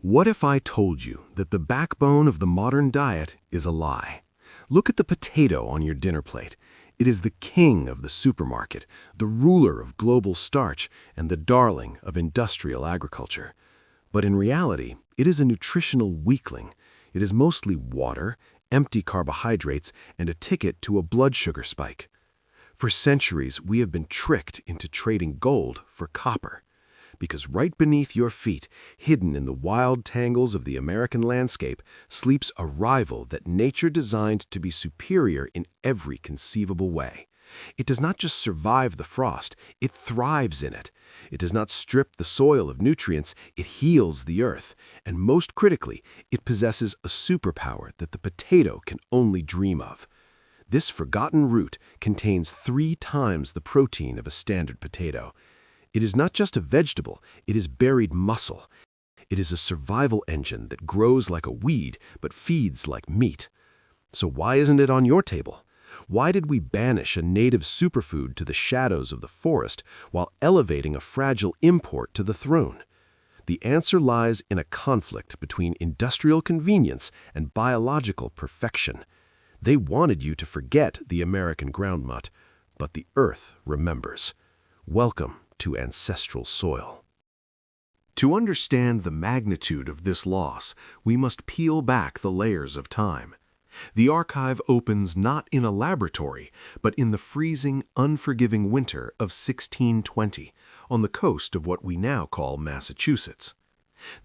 What if I told you that the backbone of the modern diet is a lie? Look at the potato on your dinner plate. It is the king of the supermarket, the ruler of global starch, and the darling of industrial agriculture. But in reality, it is a nutritional weakling. It is mostly water, empty carbohydrates, and a ticket to a blood sugar spike. For centuries, we have been tricked into trading gold for copper. Because right beneath your feet, hidden in the wild tangles of the American landscape, sleeps a rival that nature designed to be superior in every conceivable way. It does not just survive the frost, it thrives in it. It does not strip the soil of nutrients, it heals the earth. And most critically, it possesses a superpower that the potato can only dream of. This forgotten root contains 3 times the protein of a standard potato. It is not just a vegetable, it is buried muscle. It is a survival engine that grows like a weed but feeds like meat. So why isn't it on your table? Why did we banish a native superfood to the shadows of the forest while elevating a fragile import to the throne? The answer lies in a conflict between industrial convenience and biological perfection. They wanted you to forget the American groundnut, but the earth remembers. Welcome to ancestral soil. To understand the magnitude of this loss, we must peel back the layers of time. The archive opens not in a laboratory, but in the freezing, unforgiving winter of 1620, on the coast of what we now call Massachusetts.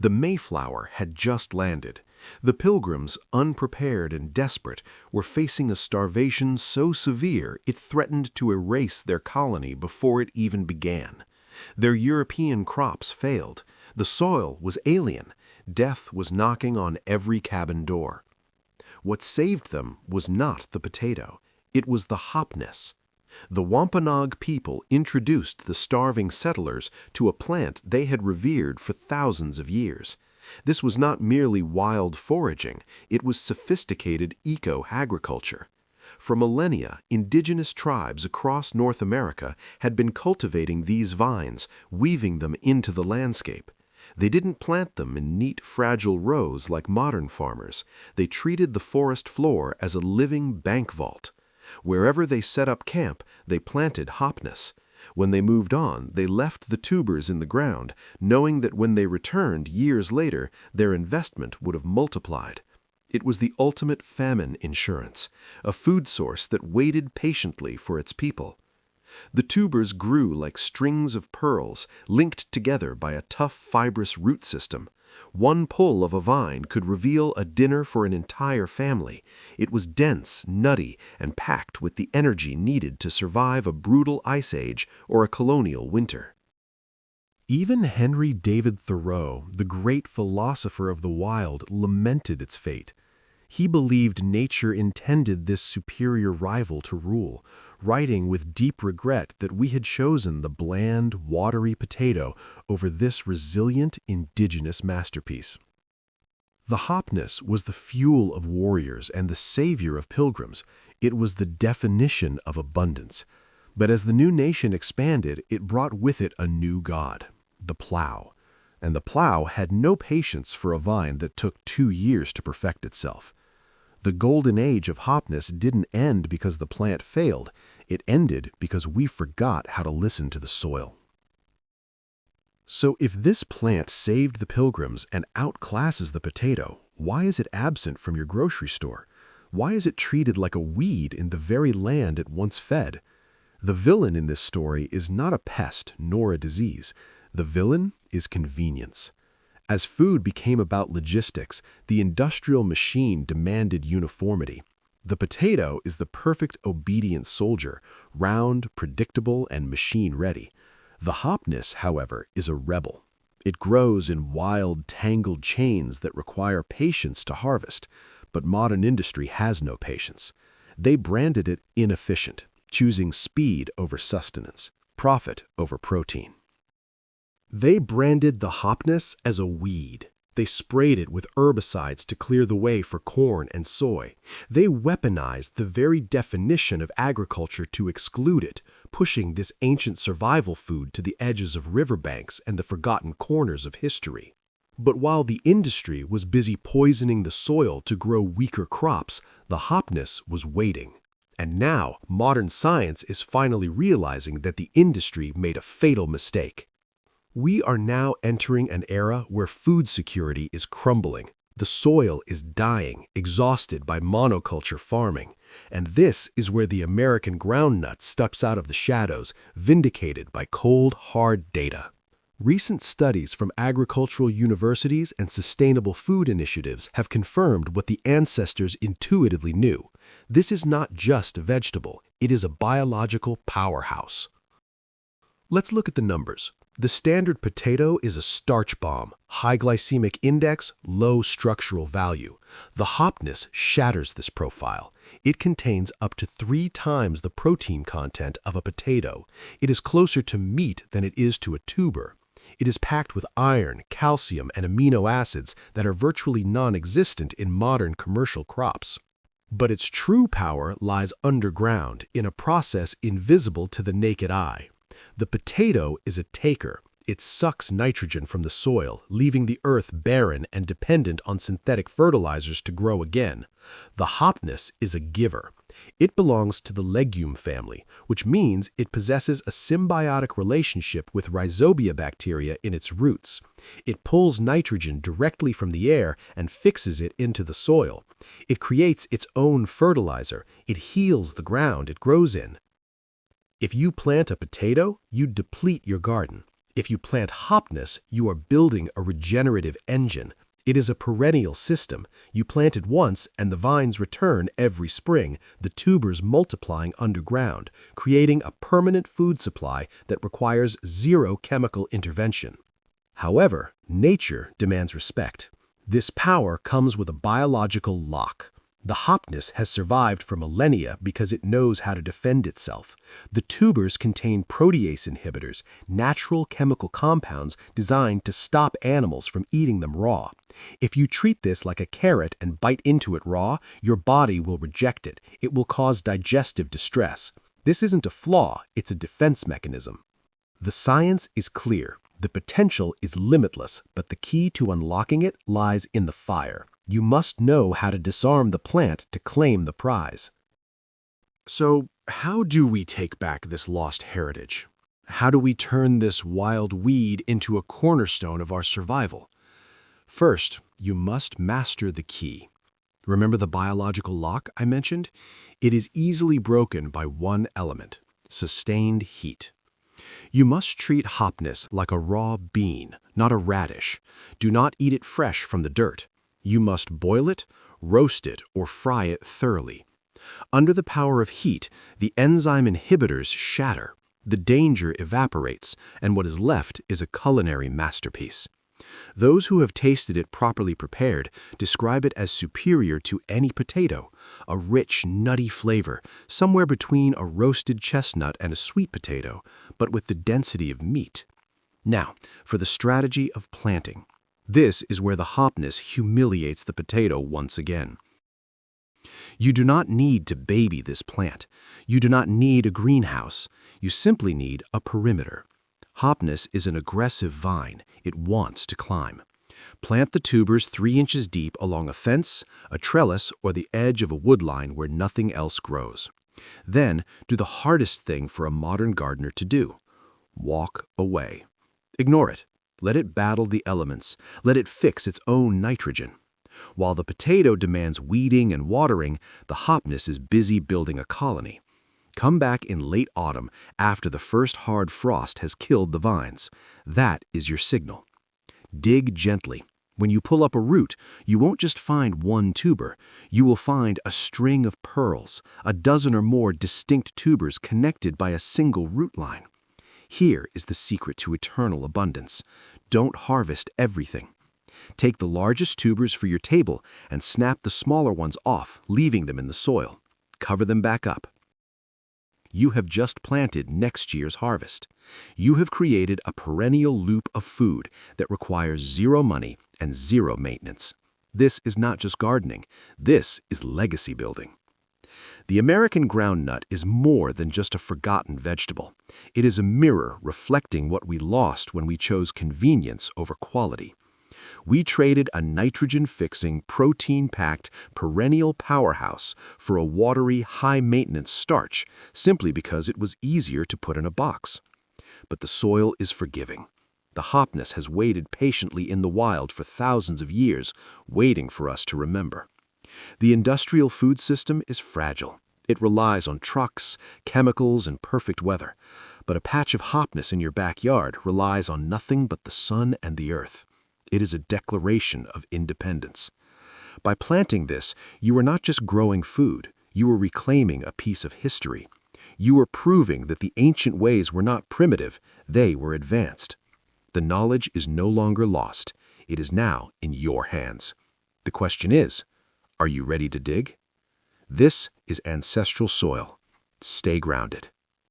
The Mayflower had just landed. The Pilgrims, unprepared and desperate, were facing a starvation so severe it threatened to erase their colony before it even began. Their European crops failed. The soil was alien. Death was knocking on every cabin door. What saved them was not the potato. It was the Hopniss. The Wampanoag people introduced the starving settlers to a plant they had revered for thousands of years. This was not merely wild foraging, it was sophisticated eco-agriculture. For millennia, indigenous tribes across North America had been cultivating these vines, weaving them into the landscape. They didn't plant them in neat, fragile rows like modern farmers. They treated the forest floor as a living bank vault. Wherever they set up camp, they planted Hopniss. When they moved on, they left the tubers in the ground, knowing that when they returned years later, their investment would have multiplied. It was the ultimate famine insurance, a food source that waited patiently for its people. The tubers grew like strings of pearls, linked together by a tough, fibrous root system. One pull of a vine could reveal a dinner for an entire family. It was dense, nutty, and packed with the energy needed to survive a brutal ice age or a colonial winter. Even Henry David Thoreau, the great philosopher of the wild, lamented its fate. He believed nature intended this superior rival to rule, writing with deep regret that we had chosen the bland, watery potato over this resilient, indigenous masterpiece. The Hopniss was the fuel of warriors and the savior of pilgrims. It was the definition of abundance. But as the new nation expanded, it brought with it a new god, the plow. And the plow had no patience for a vine that took 2 years to perfect itself. The golden age of Hopniss didn't end because the plant failed. It ended because we forgot how to listen to the soil. So if this plant saved the pilgrims and outclasses the potato, why is it absent from your grocery store? Why is it treated like a weed in the very land it once fed? The villain in this story is not a pest nor a disease. The villain is convenience. As food became about logistics, the industrial machine demanded uniformity. The potato is the perfect obedient soldier, round, predictable, and machine-ready. The Hopniss, however, is a rebel. It grows in wild, tangled chains that require patience to harvest, but modern industry has no patience. They branded it inefficient, choosing speed over sustenance, profit over protein. They branded the Hopniss as a weed. They sprayed it with herbicides to clear the way for corn and soy. They weaponized the very definition of agriculture to exclude it, pushing this ancient survival food to the edges of riverbanks and the forgotten corners of history. But while the industry was busy poisoning the soil to grow weaker crops, the Hopniss was waiting. And now, modern science is finally realizing that the industry made a fatal mistake. We are now entering an era where food security is crumbling. The soil is dying, exhausted by monoculture farming. And this is where the American groundnut steps out of the shadows, vindicated by cold, hard data. Recent studies from agricultural universities and sustainable food initiatives have confirmed what the ancestors intuitively knew. This is not just a vegetable, it is a biological powerhouse. Let's look at the numbers. The standard potato is a starch bomb, high glycemic index, low structural value. The Hopniss shatters this profile. It contains up to 3 times the protein content of a potato. It is closer to meat than it is to a tuber. It is packed with iron, calcium, and amino acids that are virtually non-existent in modern commercial crops. But its true power lies underground, in a process invisible to the naked eye. The potato is a taker. It sucks nitrogen from the soil, leaving the earth barren and dependent on synthetic fertilizers to grow again. The Hopniss is a giver. It belongs to the legume family, which means it possesses a symbiotic relationship with rhizobia bacteria in its roots. It pulls nitrogen directly from the air and fixes it into the soil. It creates its own fertilizer. It heals the ground it grows in. If you plant a potato, you deplete your garden. If you plant Hopniss, you are building a regenerative engine. It is a perennial system. You plant it once and the vines return every spring, the tubers multiplying underground, creating a permanent food supply that requires zero chemical intervention. However, nature demands respect. This power comes with a biological lock. The Hopniss has survived for millennia because it knows how to defend itself. The tubers contain protease inhibitors, natural chemical compounds designed to stop animals from eating them raw. If you treat this like a carrot and bite into it raw, your body will reject it. It will cause digestive distress. This isn't a flaw, it's a defense mechanism. The science is clear. The potential is limitless, but the key to unlocking it lies in the fire. You must know how to disarm the plant to claim the prize. So, how do we take back this lost heritage? How do we turn this wild weed into a cornerstone of our survival? First, you must master the key. Remember the biological lock I mentioned? It is easily broken by one element: sustained heat. You must treat Hopniss like a raw bean, not a radish. Do not eat it fresh from the dirt. You must boil it, roast it, or fry it thoroughly. Under the power of heat, the enzyme inhibitors shatter, the danger evaporates, and what is left is a culinary masterpiece. Those who have tasted it properly prepared describe it as superior to any potato, a rich, nutty flavor, somewhere between a roasted chestnut and a sweet potato, but with the density of meat. Now, for the strategy of planting. This is where the Hopniss humiliates the potato once again. You do not need to baby this plant. You do not need a greenhouse. You simply need a perimeter. Hopniss is an aggressive vine. It wants to climb. Plant the tubers 3 inches deep along a fence, a trellis, or the edge of a woodline where nothing else grows. Then, do the hardest thing for a modern gardener to do. Walk away. Ignore it. Let it battle the elements. Let it fix its own nitrogen. While the potato demands weeding and watering, the Hopniss is busy building a colony. Come back in late autumn after the first hard frost has killed the vines. That is your signal. Dig gently. When you pull up a root, you won't just find one tuber. You will find a string of pearls, a dozen or more distinct tubers connected by a single root line. Here is the secret to eternal abundance. Don't harvest everything. Take the largest tubers for your table and snap the smaller ones off, leaving them in the soil. Cover them back up. You have just planted next year's harvest. You have created a perennial loop of food that requires zero money and zero maintenance. This is not just gardening. This is legacy building. The American groundnut is more than just a forgotten vegetable. It is a mirror reflecting what we lost when we chose convenience over quality. We traded a nitrogen-fixing, protein-packed, perennial powerhouse for a watery, high-maintenance starch, simply because it was easier to put in a box. But the soil is forgiving. The Hopniss has waited patiently in the wild for thousands of years, waiting for us to remember. The industrial food system is fragile. It relies on trucks, chemicals, and perfect weather. But a patch of Hopniss in your backyard relies on nothing but the sun and the earth. It is a declaration of independence. By planting this, you are not just growing food, you are reclaiming a piece of history. You are proving that the ancient ways were not primitive, they were advanced. The knowledge is no longer lost. It is now in your hands. The question is, are you ready to dig? This is ancestral soil. Stay grounded.